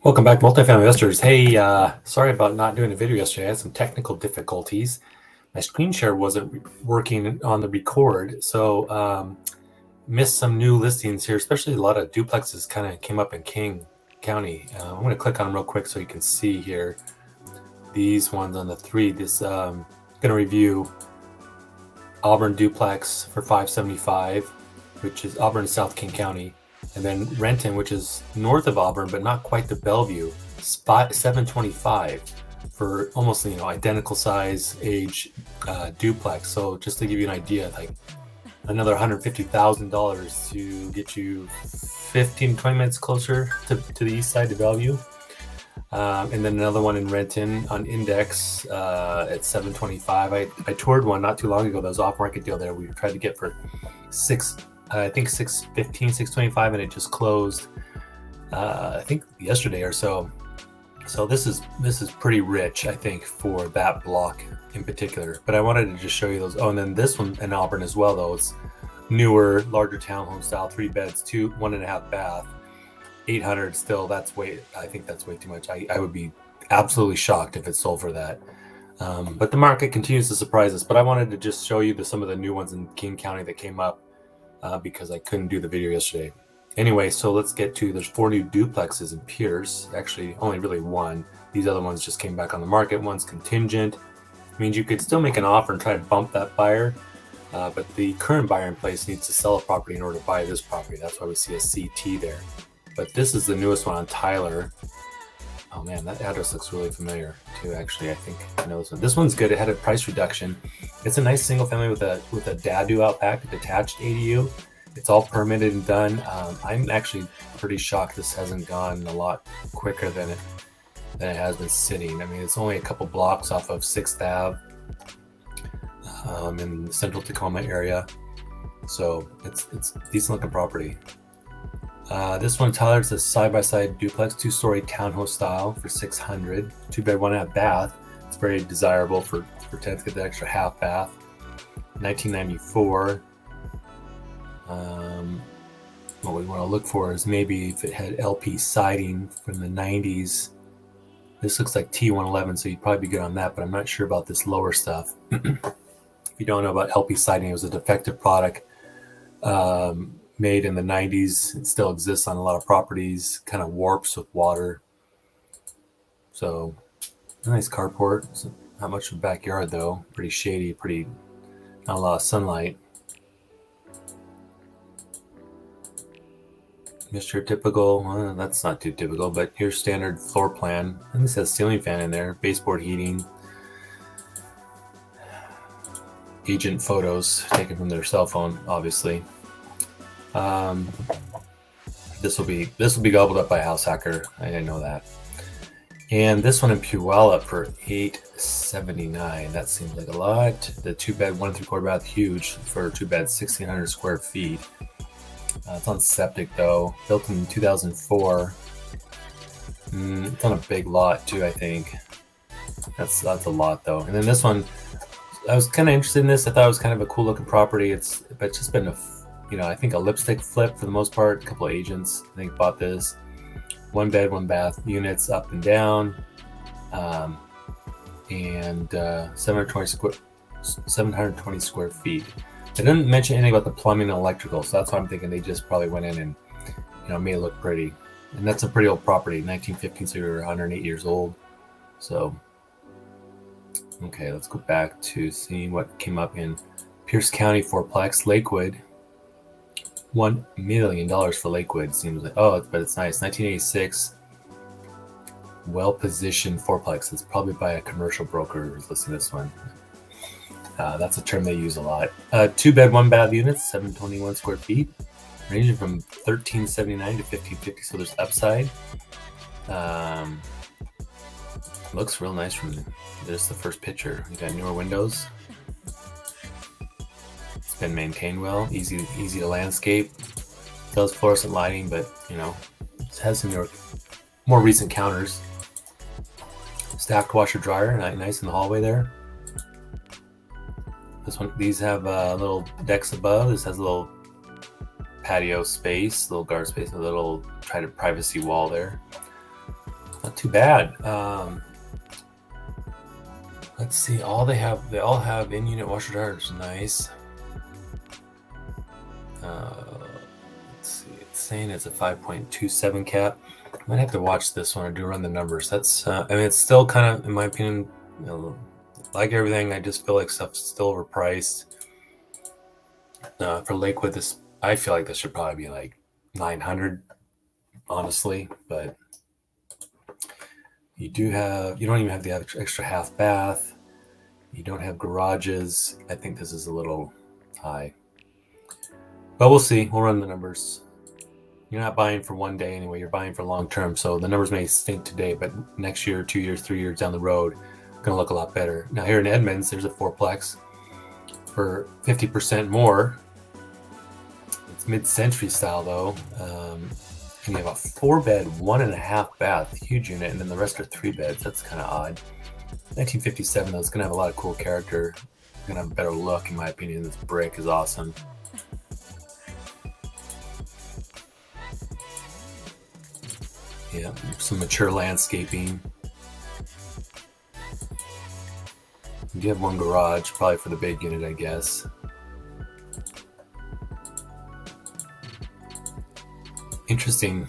Welcome back, multifamily investors. Hey, sorry about not doing a video yesterday. I had some technical difficulties. My screen share wasn't working on the record, so missed some new listings here, especially a lot of duplexes kind of came up in King County. I'm going to click on them real quick so you can see here. These ones on the three. This going to review Auburn duplex for $575, which is Auburn, South King County. And then Renton, which is north of Auburn, but not quite the Bellevue, spot $725 for almost identical size age duplex. So just to give you an idea, like another $150,000 to get you 15, 20 minutes closer to the east side of Bellevue. And then another one in Renton on index at $725. I toured one not too long ago. That was off market deal there. We tried to get for $615, $625, and it just closed I think yesterday or so. So this is pretty rich, I think, for that block in particular. But I wanted to just show you those. Oh, and then this one in Auburn as well, though. It's newer, larger townhome style, 3 beds, 1.5 bath, 800 still. I think that's way too much. I would be absolutely shocked if it sold for that. But the market continues to surprise us. But I wanted to just show you some of the new ones in King County that came up because I couldn't do the video yesterday. Anyway, so let's get to, there's 4 new duplexes in Pierce. Actually, only really one. These other ones just came back on the market. One's contingent. It means you could still make an offer and try to bump that buyer. But the current buyer in place needs to sell a property in order to buy this property. That's why we see a CT there. But this is the newest one on Tyler. Oh man, that address looks really familiar too. Actually, I think I know this one. This one's good. It had a price reduction. It's a nice single family with a dadu out back, a detached ADU. It's all permitted and done. I'm actually pretty shocked this hasn't gone a lot quicker than it has been sitting. I mean, it's only a couple blocks off of 6th Ave in the central Tacoma area, so it's decent looking property. This one, Tyler, it's a side-by-side duplex, 2-story townhouse style for $600, 2-bed, 1.5 bath. It's very desirable for tenants to get the extra half bath. 1994. What we want to look for is maybe if it had LP siding from the 90s. This looks like T111, so you'd probably be good on that, but I'm not sure about this lower stuff. If you don't know about LP siding, it was a defective product. Made in the 90s. It still exists on a lot of properties, kind of warps with water. So nice carport. Not much of a backyard though. Pretty shady, not a lot of sunlight. Mr. Typical, well, that's not too typical, but your standard floor plan. And this has ceiling fan in there, baseboard heating. Agent photos taken from their cell phone, obviously. This will be gobbled up by a house hacker. I didn't know that. And this one in Puyallup for $879. That seems like a lot. The 2-bed, 1 3/4 bath, huge for 2 beds, 1,600 square feet. It's on septic though. Built in 2004. It's on a big lot too, I think. That's a lot though. And then this one, I was kind of interested in this. I thought it was kind of a cool looking property. It's just been I think a lipstick flip for the most part. A couple of agents, I think, bought this. 1 bed, 1 bath units up and down, and 720 square feet. They didn't mention anything about the plumbing and electrical, so that's why I'm thinking they just probably went in and made it look pretty. And that's a pretty old property, 1915, so you're 108 years old. So, okay, let's go back to seeing what came up in Pierce County, 4-plex, Lakewood. $1 million for Lakewood. Seems like, but it's nice. 1986, well-positioned 4-plex. It's probably by a commercial broker who's listing this one. That's a term they use a lot. 2-bed, 1 bath units, 721 square feet, ranging from $1,379 to $1,550. So there's upside. Looks real nice from just the first picture. You got newer windows. Been maintained well, easy to landscape. Does fluorescent lighting, but it has some more recent counters. Stacked washer dryer, nice in the hallway there. These have little decks above. This has a little patio space, little guard space, a little privacy wall there. too bad. Let's see. They all have in-unit washer dryers. Nice. Let's see. It's saying it's a 5.27 cap. Might have to watch this one or run the numbers. That's. I mean, it's still kind of, in my opinion, like everything. I just feel like stuff's still overpriced. For Lakewood, I feel like this should probably be like 900, honestly. But you don't even have the extra half bath. You don't have garages. I think this is a little high. But we'll see. We'll run the numbers. You're not buying for one day anyway. You're buying for long term. So the numbers may stink today, but next year, 2 years, 3 years down the road, going to look a lot better. Now here in Edmonds, there's a fourplex for 50% more. It's mid-century style though. And you have a 4-bed, 1.5 bath, huge unit, and then the rest are 3 beds. That's kind of odd. 1957 though, it's going to have a lot of cool character. It's going to have a better look in my opinion. This brick is awesome. Yeah, some mature landscaping. You do have one garage, probably for the big unit, I guess. Interesting.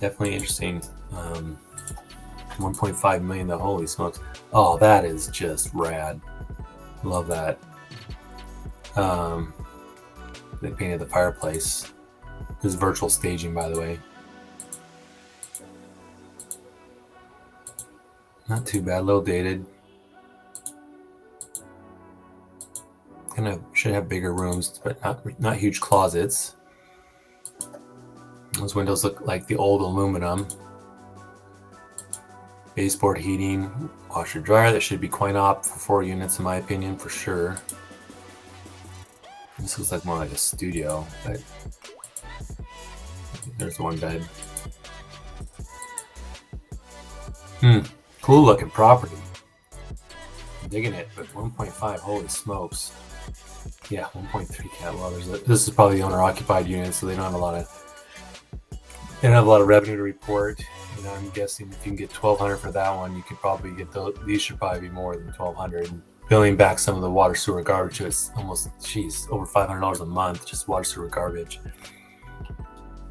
Definitely interesting. 1.5 million though, holy smokes. Oh, that is just rad. Love that. They painted the fireplace. This is virtual staging, by the way. Not too bad, a little dated. Kind of should have bigger rooms, but not huge closets. Those windows look like the old aluminum. Baseboard heating, washer dryer. That should be quite op for 4 units in my opinion, for sure. This looks like more like a studio, but there's one bed. Cool looking property. I'm digging it, but 1.5, holy smokes. Yeah, 1.3 cap. Well, this is probably the owner occupied unit, so they don't have a lot of revenue to report. You know, I'm guessing if you can get $1,200 for that one, you could probably get these should probably be more than $1,200. And billing back some of the water sewer garbage, it's almost over $500 a month just water sewer garbage.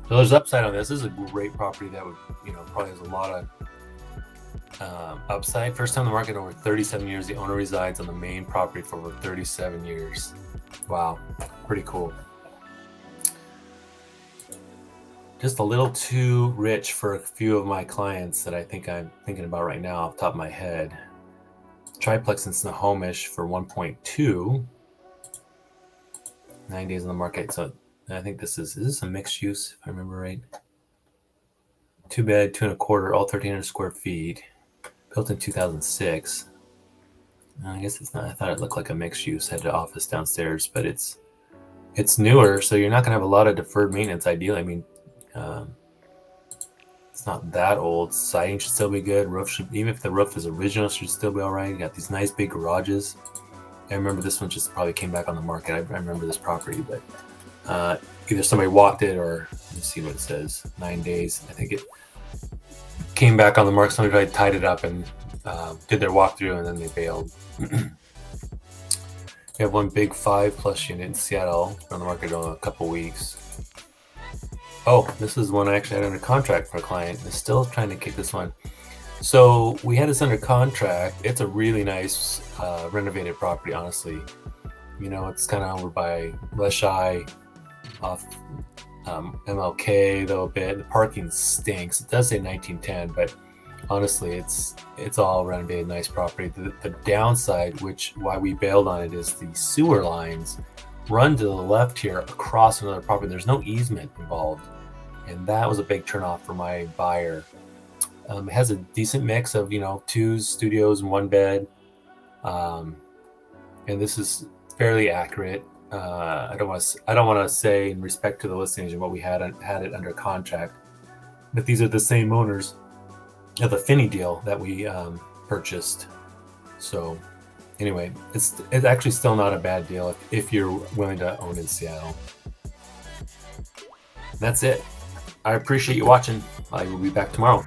So there's upside on this. This is a great property that would, probably has a lot of upside. First time on the market in over 37 years. The owner resides on the main property for over 37 years. Wow, pretty cool. Just a little too rich for a few of my clients that I think I'm thinking about right now off the top of my head. Triplex in Snohomish for 1.2. 9 days on the market. So I think is this a mixed use, if I remember right? 2-bed, 2 1/4, all 1,300 square feet. Built in 2006. I guess it's not. I thought it looked like a mixed use. Had an office downstairs, but it's newer, so you're not gonna have a lot of deferred maintenance. Ideally, I mean, it's not that old. Siding should still be good. Roof should, even if the roof is original, should still be all right. You got these nice big garages. I remember this one just probably came back on the market. I remember this property, but either somebody walked it or let me see what it says. 9 days. I think it came back on the market. Somebody tied it up and did their walkthrough, and then they bailed. We have one big 5+ unit in Seattle on the market in a couple weeks. Oh, this is one I actually had under contract for a client. I'm still trying to kick this one. So we had this under contract. It's a really nice renovated property, honestly. It's kind of over by Leschi, off MLK though a bit. The parking stinks. It does say 1910, but honestly, it's all renovated, nice property. The downside, why we bailed on it, is the sewer lines run to the left here across another property. There's no easement involved, and that was a big turnoff for my buyer. It has a decent mix of 2 studios and 1 bed, and this is fairly accurate. I don't want to say in respect to the listing agent what we had it under contract, but these are the same owners of the Finney deal that we purchased. So anyway, it's actually still not a bad deal if you're willing to own in Seattle. That's it. I appreciate you watching. I will be back tomorrow.